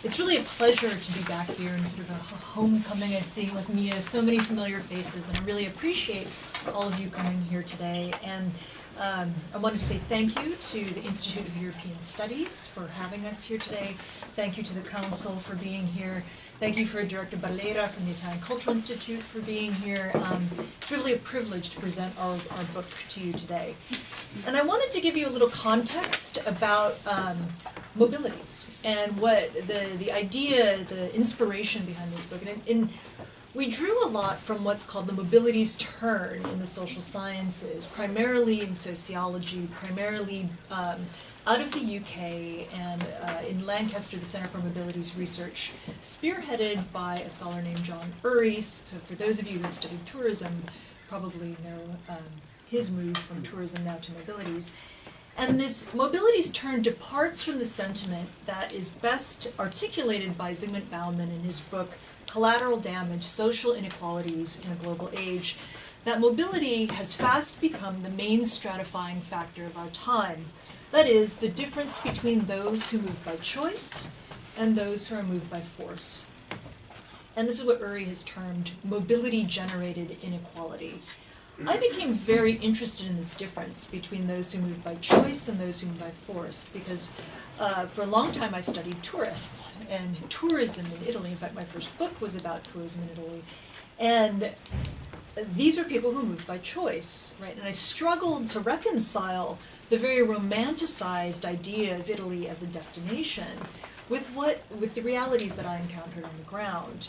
It's really a pleasure to be back here in sort of a homecoming. I see with Mia so many familiar faces, and I really appreciate all of you coming here today. And I wanted to say thank you to the Institute of European Studies for having us here today. Thank you to the Council for being here. Thank you for Director Barlera from the Italian Cultural Institute for being here. It's really a privilege to present our book to you today. And I wanted to give you a little context about Mobilities and what the idea, the inspiration behind this book. And we drew a lot from what's called the mobilities turn in the social sciences, primarily in sociology, primarily out of the UK and in Lancaster, the Center for Mobilities Research, spearheaded by a scholar named John Urry. So for those of you who have studied tourism, probably know his move from tourism now to mobilities. And this mobilities turn departs from the sentiment that is best articulated by Zygmunt Bauman in his book, Collateral Damage, Social Inequalities in a Global Age, that mobility has fast become the main stratifying factor of our time. That is, the difference between those who move by choice and those who are moved by force. And this is what Urry has termed mobility-generated inequality. I became very interested in this difference between those who move by choice and those who move by force, because for a long time I studied tourists and tourism in Italy. In fact, my first book was about tourism in Italy. And these are people who move by choice, right? And I struggled to reconcile the very romanticized idea of Italy as a destination with the realities that I encountered on the ground.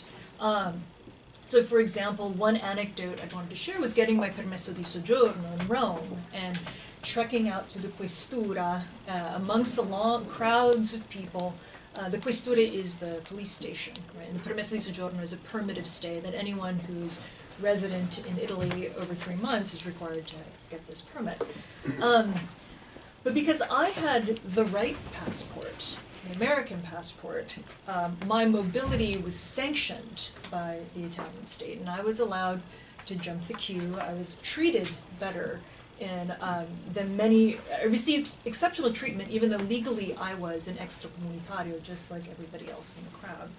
So for example, one anecdote I wanted to share was getting my permesso di soggiorno in Rome and trekking out to the questura amongst the long crowds of people. The questura is the police station, right? And the permesso di soggiorno is a permit of stay that anyone who's resident in Italy over 3 months is required to get this permit. But because I had the right passport, the American passport, my mobility was sanctioned by the Italian state, and I was allowed to jump the queue. I was treated better than many. I received exceptional treatment, even though legally I was an extracomunitario, just like everybody else in the crowd.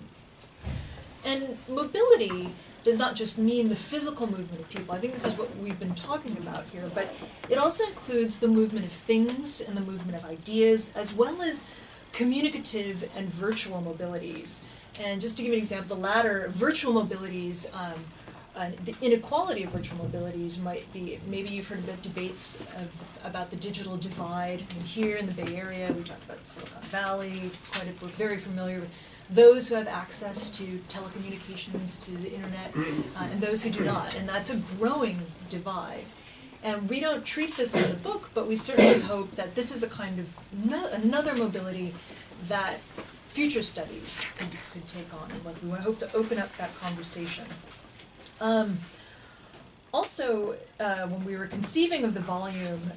And mobility does not just mean the physical movement of people. I think this is what we've been talking about here, but it also includes the movement of things and the movement of ideas, as well as communicative and virtual mobilities. And just to give you an example, the latter, virtual mobilities, the inequality of virtual mobilities might be, maybe you've heard about debates about the digital divide. I mean, here in the Bay Area, we talk about Silicon Valley, we're very familiar with those who have access to telecommunications, to the internet, and those who do not. And that's a growing divide. And we don't treat this in the book, but we certainly hope that this is a kind of another mobility that future studies could take on. And we hope to open up that conversation. Also, when we were conceiving of the volume,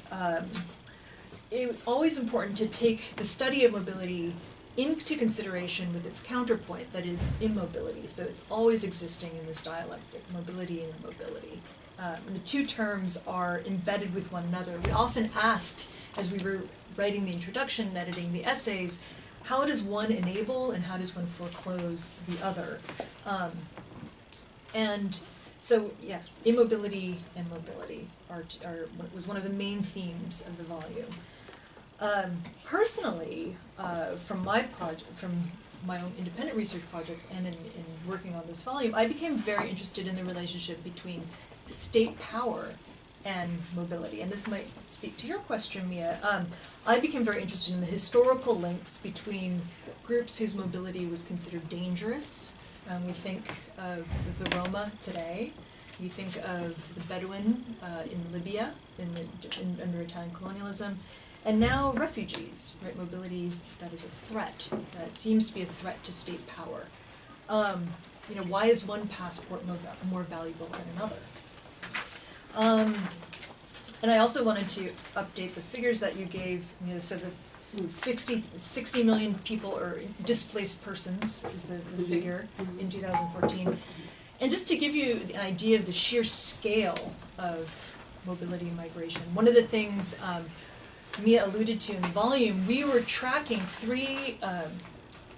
it was always important to take the study of mobility into consideration with its counterpoint, that is, immobility. So it's always existing in this dialectic, mobility and immobility. And the two terms are embedded with one another. We often asked, as we were writing the introduction and editing the essays, how does one enable and how does one foreclose the other? And so, yes, immobility and mobility was one of the main themes of the volume. Personally, from my own independent research project and in working on this volume, I became very interested in the relationship between state power and mobility. And this might speak to your question, Mia. I became very interested in the historical links between groups whose mobility was considered dangerous. We think of the Roma today. We think of the Bedouin in Libya under Italian colonialism. And now refugees, right? Mobilities that is a threat, that seems to be a threat to state power. Why is one passport more valuable than another? And I also wanted to update the figures that you gave. So that 60 million people, or displaced persons is the figure in 2014. And just to give you an idea of the sheer scale of mobility and migration, one of the things Mia alluded to in the volume, we were tracking three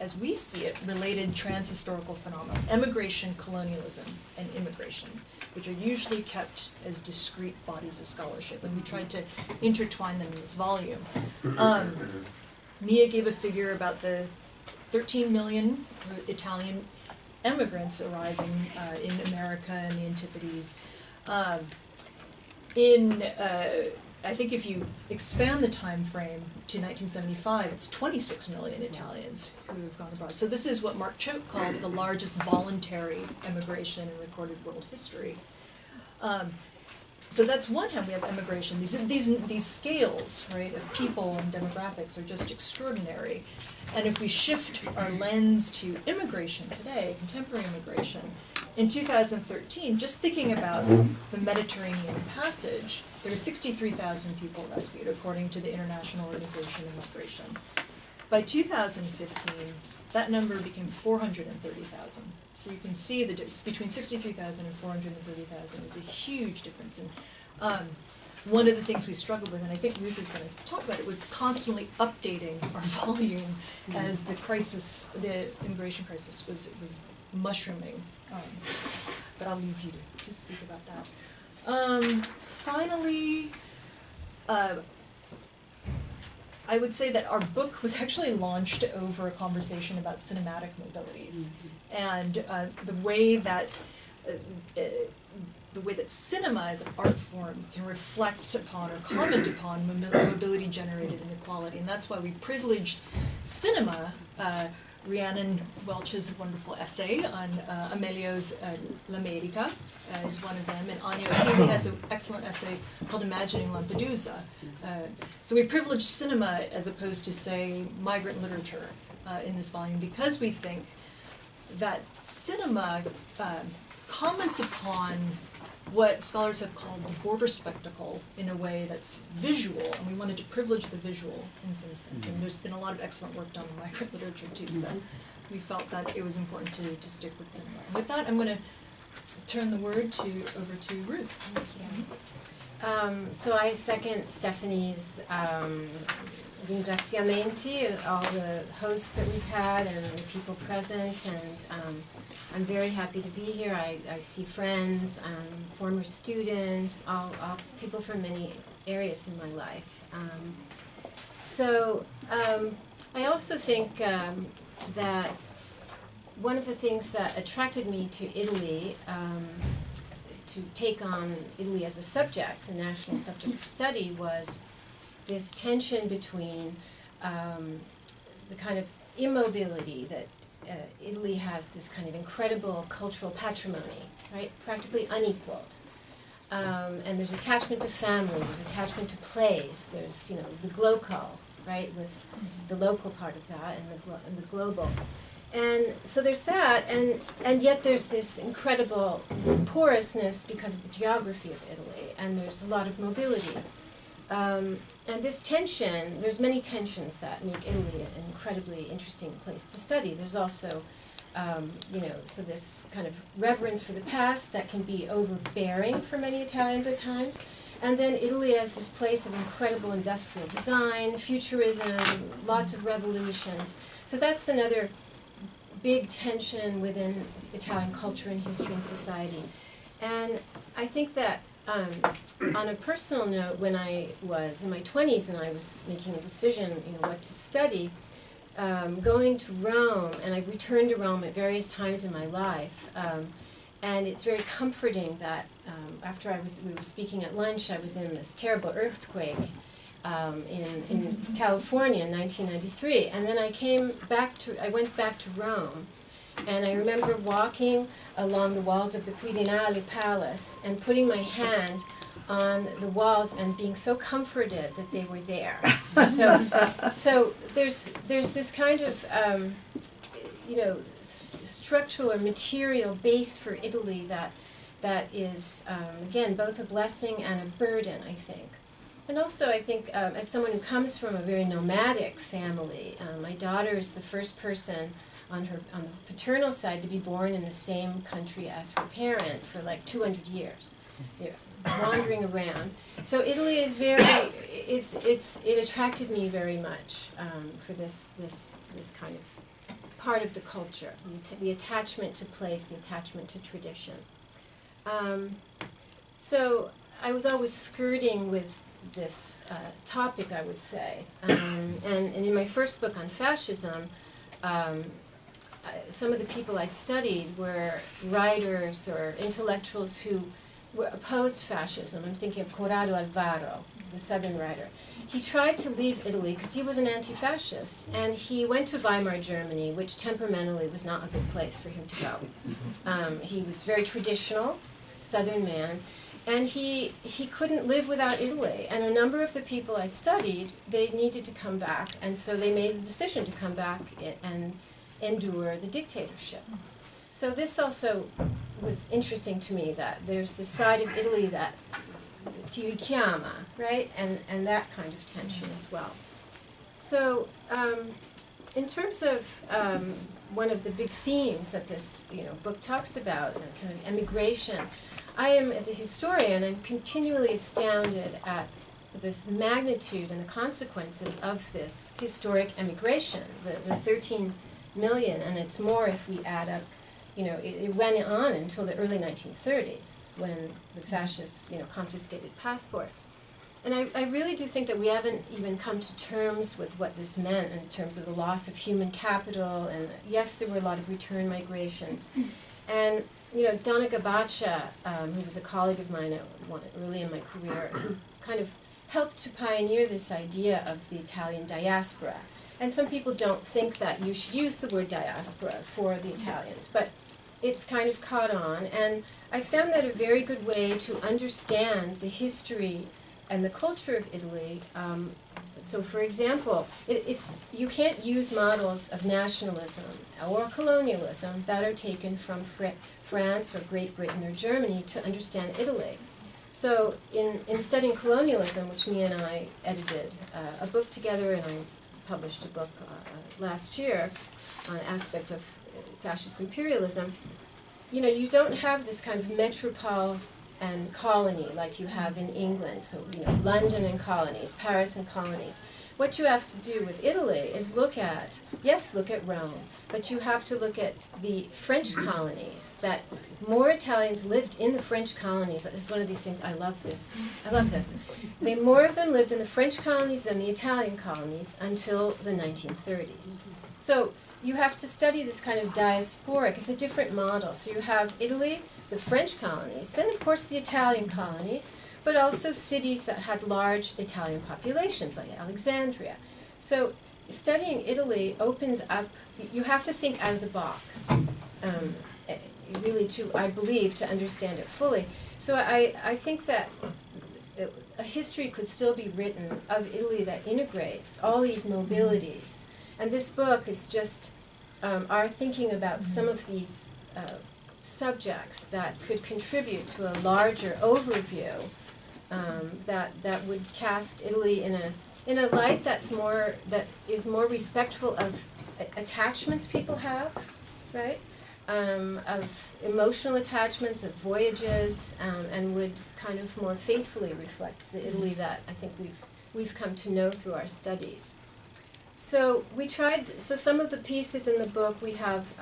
as we see it, related trans-historical phenomena, emigration, colonialism, and immigration, which are usually kept as discrete bodies of scholarship, and we tried to intertwine them in this volume. Mia gave a figure about the 13 million Italian immigrants arriving in America and the Antipodes. I think if you expand the time frame to 1975, it's 26 million Italians who have gone abroad. So this is what Mark Choate calls the largest voluntary emigration in recorded world history. So that's one hand, we have emigration. These scales, right, of people and demographics are just extraordinary. And if we shift our lens to immigration today, contemporary immigration, in 2013, just thinking about the Mediterranean passage, there were 63,000 people rescued, according to the International Organization of Migration. By 2015, that number became 430,000. So you can see the difference between 63,000 and 430,000 is a huge difference. And one of the things we struggled with, and I think Ruth is going to talk about it, was constantly updating our volume as the crisis, the immigration crisis, was mushrooming. But I'll leave you to speak about that. Finally, I would say that our book was actually launched over a conversation about cinematic mobilities, and the way that cinema as an art form can reflect upon or comment upon mobility generated inequality, and that's why we privileged cinema. Rhiannon Welch's wonderful essay on Amelio's L'America is one of them, and Anya O'Keefe has an excellent essay called Imagining Lampedusa. So we privileged cinema as opposed to, say, migrant literature in this volume, because we think that cinema comments upon what scholars have called the border spectacle in a way that's visual, and we wanted to privilege the visual in some sense. And there's been a lot of excellent work done in migrant literature too, so we felt that it was important to stick with cinema. And with that, I'm going to turn the word over to Ruth. Thank you. So I second Stephanie's ringraziamenti, all the hosts that we've had and the people present, and I'm very happy to be here. I see friends, former students, all people from many areas in my life. I also think that one of the things that attracted me to Italy, to take on Italy as a subject, a national subject of study, was this tension between the kind of immobility that Italy has, this kind of incredible cultural patrimony, right, practically unequaled. And there's attachment to family, there's attachment to place, there's, the glocal, right, was the local part of that, and the global. And so there's that, and yet there's this incredible porousness because of the geography of Italy, and there's a lot of mobility. And this tension, there's many tensions that make Italy an incredibly interesting place to study. There's also, so this kind of reverence for the past that can be overbearing for many Italians at times. And then Italy as this place of incredible industrial design, futurism, lots of revolutions. So that's another big tension within Italian culture and history and society. And I think that on a personal note, when I was in my 20s and I was making a decision, what to study, going to Rome, and I've returned to Rome at various times in my life, and it's very comforting that after we were speaking at lunch, I was in this terrible earthquake in California in 1993, and then I went back to Rome, and I remember walking along the walls of the Quirinale Palace and putting my hand on the walls and being so comforted that they were there. So there's this kind of structural or material base for Italy that is again both a blessing and a burden, I think. And also, I think, as someone who comes from a very nomadic family, my daughter is the first person on the paternal side to be born in the same country as her parent for like 200 years. They're wandering around. So Italy is it attracted me very much for this kind of part of the culture, the attachment to place, the attachment to tradition. So I was always skirting with this topic, I would say. And in my first book on fascism, some of the people I studied were writers or intellectuals who were opposed fascism. I'm thinking of Corrado Alvaro, the Southern writer. He tried to leave Italy because he was an anti-fascist, and he went to Weimar, Germany, which temperamentally was not a good place for him to go. He was very traditional, Southern man, and he couldn't live without Italy. And a number of the people I studied, they needed to come back, and so they made the decision to come back and endure the dictatorship. So this also was interesting to me, that there's the side of Italy that ti richiama, right? And that kind of tension as well. So in terms of one of the big themes that this book talks about, kind of emigration, I am, as a historian, I'm continually astounded at this magnitude and the consequences of this historic emigration, the 13 million, and it's more if we add up, it went on until the early 1930s when the fascists, confiscated passports. And I really do think that we haven't even come to terms with what this meant in terms of the loss of human capital, and yes, there were a lot of return migrations. And Donna Gabacha, who was a colleague of mine early in my career, who kind of helped to pioneer this idea of the Italian diaspora. And some people don't think that you should use the word diaspora for the Italians, but it's kind of caught on. And I found that a very good way to understand the history and the culture of Italy. So for example, you can't use models of nationalism or colonialism that are taken from France or Great Britain or Germany to understand Italy. So in studying colonialism, which Mia and I edited a book together, and I published a book last year on an aspect of fascist imperialism, you don't have this kind of metropole and colony like you have in England. So, London and colonies, Paris and colonies. What you have to do with Italy is look at Rome, but you have to look at the French colonies, that more Italians lived in the French colonies. This is one of these things, I love this. More of them lived in the French colonies than the Italian colonies until the 1930s. So you have to study this kind of diasporic. It's a different model. So you have Italy, the French colonies, then of course the Italian colonies, but also cities that had large Italian populations, like Alexandria. So studying Italy opens up, you have to think out of the box, really I believe, to understand it fully. So I think that a history could still be written of Italy that integrates all these mobilities. And this book is just our thinking about some of these subjects that could contribute to a larger overview that would cast Italy in a light that is more respectful of attachments people have, right? Of emotional attachments, of voyages, and would kind of more faithfully reflect the Italy that I think we've come to know through our studies. So some of the pieces in the book, we have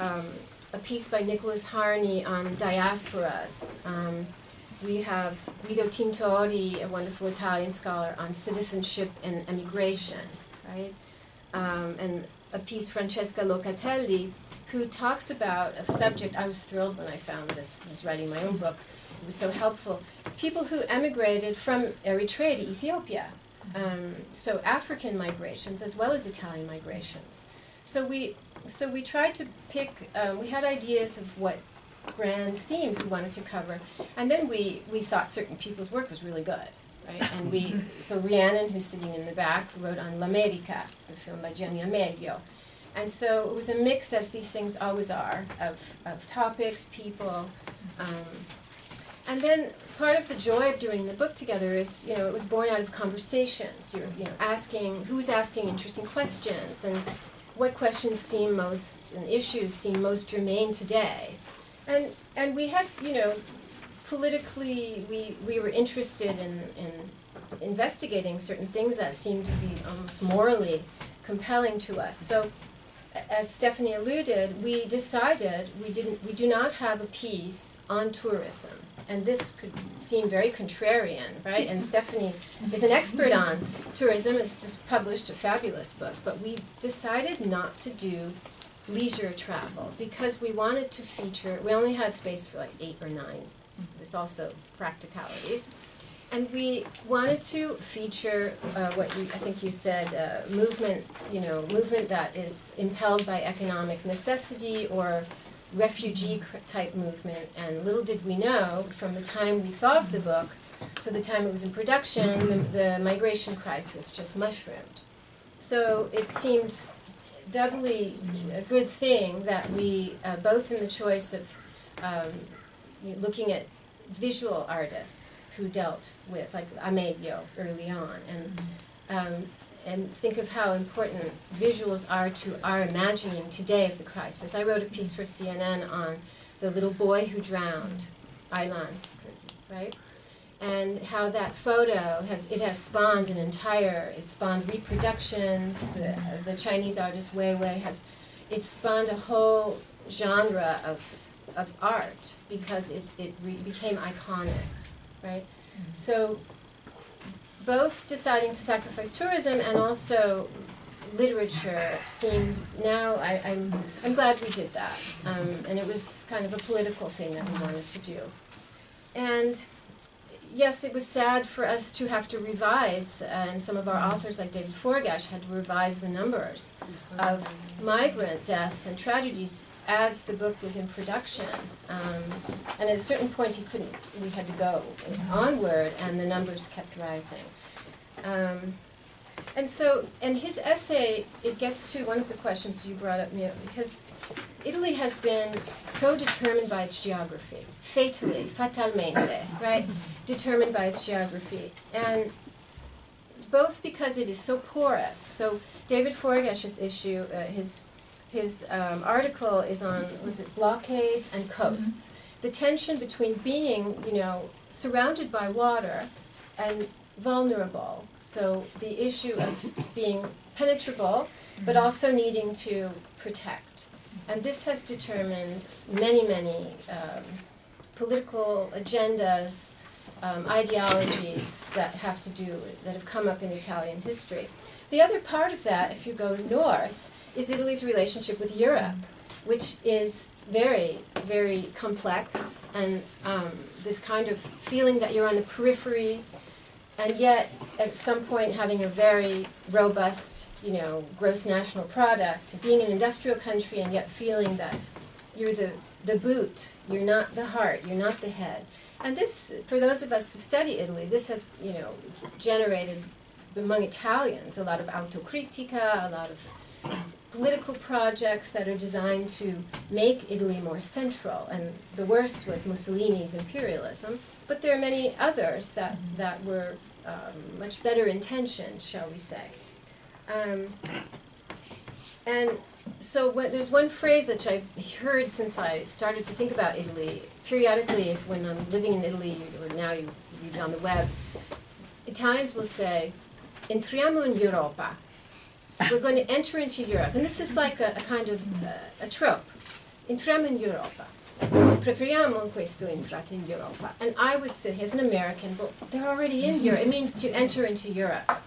a piece by Nicholas Harney on diasporas. We have Guido Tintori, a wonderful Italian scholar, on citizenship and emigration, right? And a piece, Francesca Locatelli, who talks about a subject. I was thrilled when I found this. I was writing my own book. It was so helpful. People who emigrated from Eritrea to Ethiopia. So African migrations as well as Italian migrations. So we tried to pick, we had ideas of what grand themes we wanted to cover, and then we thought certain people's work was really good, right? And so Rhiannon, who's sitting in the back, wrote on L'America, the film by Gianni Amelio. And so it was a mix, as these things always are, of topics, people. And then part of the joy of doing the book together is, it was born out of conversations. You're, who's asking interesting questions, and what questions seem most, and issues seem most germane today. And we had, politically, we were interested in investigating certain things that seemed to be almost morally compelling to us. So as Stephanie alluded, we decided we do not have a piece on tourism. And this could seem very contrarian, right? And Stephanie is an expert on tourism, has just published a fabulous book. But we decided not to do leisure travel because we wanted to feature, we only had space for like 8 or 9. There's also practicalities. And we wanted to feature what I think you said, movement that is impelled by economic necessity or refugee-type movement. And little did we know, from the time we thought of the book to the time it was in production, the migration crisis just mushroomed. So it seemed doubly a good thing that we, both in the choice of looking at visual artists who dealt with, like Amedio early on, and think of how important visuals are to our imagining today of the crisis. I wrote a piece for CNN on the little boy who drowned, Aylan, right? And how that photo has spawned an entire, it spawned reproductions. The Chinese artist Weiwei it's spawned a whole genre of art because it became iconic, right? Mm-hmm. So both deciding to sacrifice tourism and also literature seems now, I'm glad we did that. And it was kind of a political thing that we wanted to do. And yes, it was sad for us to have to revise, and some of our authors, like David Forgash, had to revise the numbers of migrant deaths and tragedies as the book was in production. And at a certain point we had to go onward, and the numbers kept rising. And his essay, it gets to one of the questions you brought up, Mia, because Italy has been so determined by its geography, fatalmente, right? Determined by its geography. And both because it is so porous. So David Forgash's issue, his article is on, was it blockades and coasts? The tension between being, surrounded by water and vulnerable. So the issue of being penetrable, but also needing to protect. And this has determined many, many political agendas, ideologies that have come up in Italian history. The other part of that, if you go north, is Italy's relationship with Europe, which is very, very complex, and this kind of feeling that you're on the periphery, and yet at some point having a very robust, gross national product, being an industrial country, and yet feeling that you're the boot, you're not the heart, you're not the head. And this, for those of us who study Italy, this has, generated among Italians a lot of autocritica, a lot of political projects that are designed to make Italy more central. And the worst was Mussolini's imperialism. But there are many others that were much better intentioned, shall we say. And so there's one phrase that I've heard since I started to think about Italy. Periodically, when I'm living in Italy, or now you read it on the web, Italians will say, entriamo in Europa. We're going to enter into Europe. And this is like a kind of a trope. Entriamo in Europa. Prepariamo questo entrata in Europa. And I would sit here as an American, but they're already in Europe. It means to enter into Europe.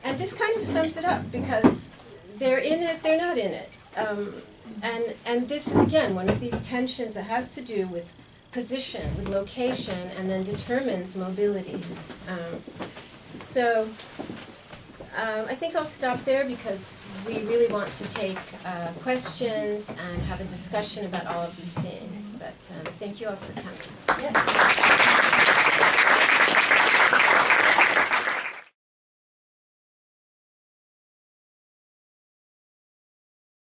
And this kind of sums it up, because they're in it, they're not in it. And this is, again, one of these tensions that has to do with position, with location, and then determines mobilities. I think I'll stop there because we really want to take questions and have a discussion about all of these things. But thank you all for coming. Yes.